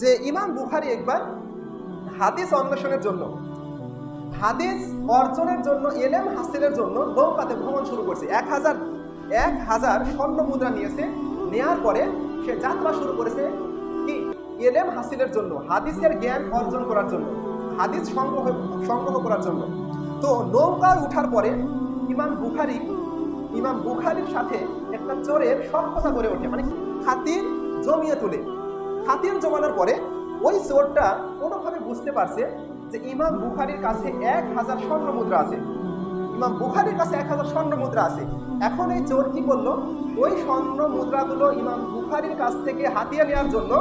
যে ইমাম বুখারী একবার হাদিস অন্বেষণের জন্য, হাদিস অর্জনের জন্য, এলেম হাসিলের জন্য নৌকাতে ভ্রমণ শুরু করছে। 1000 স্বর্ণ মুদ্রা নিয়েছে। নেয়ার পরে সে যাত্রা শুরু করেছে কি এলেম হাসিলের জন্য, হাদিসের জ্ঞান অর্জন করার জন্য, হাদিস সংগ্রহ করার জন্য। তো নৌকায় উঠার পরে ইমাম বুখারীর সাথে একটা চোরের সখ্যতা গড়ে ওঠে, মানে খাতির জমিয়ে তোলে। খাতির জমানোর পরে ওই চোরটা কোনোভাবে বুঝতে পারছে যে ইমাম বুখারীর কাছে 1000 স্বর্ণ মুদ্রা আছে। ইমাম বুখারীর কাছে 1000 স্বর্ণ মুদ্রা আছে। এখন এই চোর কি করলো, ওই স্বর্ণ মুদ্রাগুলো ইমাম বুখারীর কাছ থেকে হাতিয়ে নেওয়ার জন্য,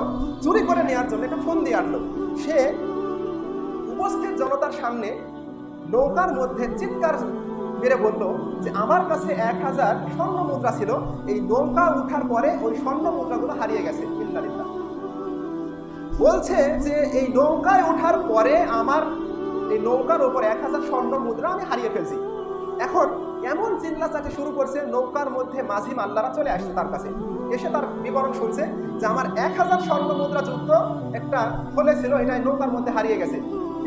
চুরি করে নেওয়ার জন্য একটা ফোন দিয়ে আনলো। সে উপস্থিত জনতার সামনে নৌকার মধ্যে চিৎকার মেরে বলল যে আমার কাছে 1000 স্বর্ণ মুদ্রা ছিল, এই নৌকা উঠার পরে ওই স্বর্ণ মুদ্রাগুলো হারিয়ে গেছে। বলছে যে এই নৌকায় ওঠার পরে আমার এই নৌকার উপর 1000 স্বর্ণ মুদ্রা আমি হারিয়ে ফেলছি। এখন এমন চিল্লাচাটি শুরু করছে, নৌকার মধ্যে মাঝি মাল্লারা চলে আসছে তার কাছে, এসে তার বিবরণ শুনছে যে আমার 1000 স্বর্ণ মুদ্রা যুক্ত একটা থলে ছিল, এটা নৌকার মধ্যে হারিয়ে গেছে।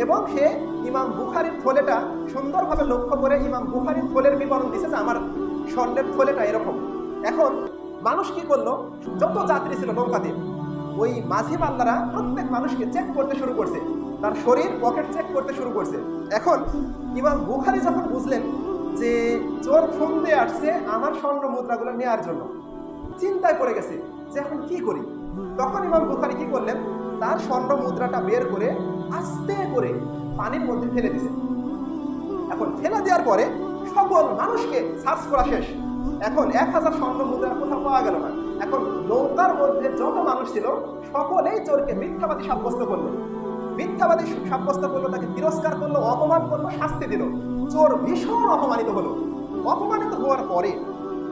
এবং সে ইমাম বুখারীর থলেটা সুন্দরভাবে লক্ষ্য করে ইমাম বুখারীর থলের বিবরণ দিছে যে আমার স্বর্ণের থলেটা এরকম। এখন মানুষ কি করলো, যত যাত্রী ছিল নৌকাতে, ওই মাঝি মাল্লারা প্রত্যেক মানুষকে চেক করতে শুরু করছে, তার শরীর পকেট চেক করতে শুরু করছে। এখন ইমাম বুখারী যখন বুঝলেন যে চোর ফোন দিয়ে আসছে আমার স্বর্ণ মুদ্রাগুলো নেওয়ার জন্য, চিন্তায় পড়ে গেছে যে এখন কি করি। তখন ইমাম বুখারী কি করলেন, তার স্বর্ণ মুদ্রাটা বের করে আস্তে করে পানির মধ্যে ফেলে দিছে। এখন ফেলে দেওয়ার পরে সকল মানুষকে সার্চ করা শেষ। এখন 1000 স্বর্ণ মুদ্রা কোথাও পাওয়া গেল না। এখন নৌকার মধ্যে যত মানুষ ছিল সকলেই চোরকে মিথ্যাবাদী সাব্যস্ত করলো। মিথ্যাবাদী সাব্যস্ত করলো, তাকে তিরস্কার করলো, অপমান করলো, শাস্তি দিল। চোর ভীষণ অপমানিত হলো। অপমানিত হওয়ার পরে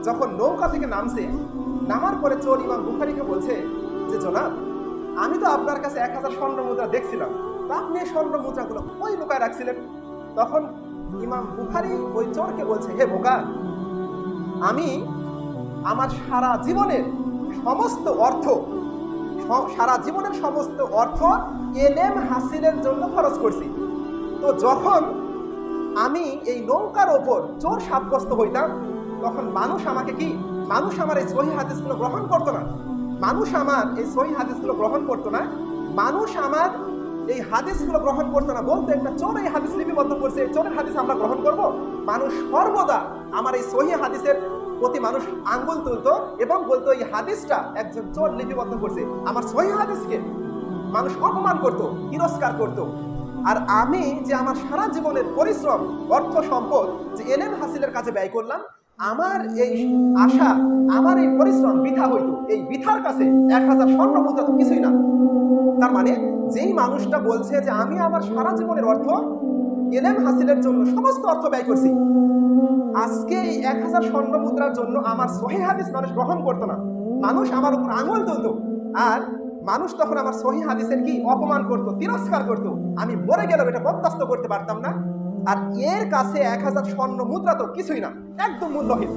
যখন নৌকা থেকে নামার পরে চোর ইমাম বুখারীকে বলছে যে জনাব, আমি তো আপনার কাছে 1000 স্বর্ণ মুদ্রা দেখছিলাম, তা আপনি স্বর্ণ মুদ্রাগুলো ওই লুকায় রাখছিলেন। তখন ইমাম বুখারী ওই চোরকে বলছে, হে বোকা, আমি আমার সারা জীবনের সমস্ত অর্থ এলেম হাসিলের জন্য খরচ করছি। তো যখন আমি এই নৌকার ওপর চোর সাব্যস্ত হইতাম, তখন মানুষ আমার এই সহিহ হাদিসগুলো গ্রহণ করতো না। মানুষ আমার এই হাদিসগুলো গ্রহণ করতো না। বলতো একটা চোর এই হাদিস লিপিবদ্ধ করছে, এই চোরের হাদিস আমরা গ্রহণ করব। মানুষ সর্বদা আমার এই সহিহ হাদিসের প্রতি মানুষ আঙ্গুল তুলতো এবং বলতো এই হাদিসটা একজন চোর লিপিবদ্ধ করছে। আমার সহিহ হাদিসকে মানুষ অপমান করতো, তিরস্কার করতো। আর আমি যে আমার সারা জীবনের পরিশ্রম, অর্থ সম্পদ যে এলেম হাসিলের কাছে ব্যয় করলাম, আমার এই আশা, আমার এই পরিশ্রম বৃথা হইতো। এই বৃথার কাছে 1000 স্বর্ণ মুদ্রা তো কিছুই না। তার মানে যেই মানুষটা বলছে যে আমি আমার সারা জীবনের অর্থ এলেম হাসিলের জন্য সমস্ত অর্থ ব্যয় করছি, আজকে এই 1000 স্বর্ণ মুদ্রার জন্য আমার সহিহ হাদিস মানুষ গ্রহণ করতো না। মানুষ আমার উপর আঙুল তুলতো, আর মানুষ তখন আমার সহিহ হাদিসের কি অপমান করতো, তিরস্কার করতো। আমি মরে গেলেও এটা বরদাস্ত করতে পারতাম না। আর এর কাছে 1000 স্বর্ণ মুদ্রা তো কিছুই না, একদম মূল্যহীন।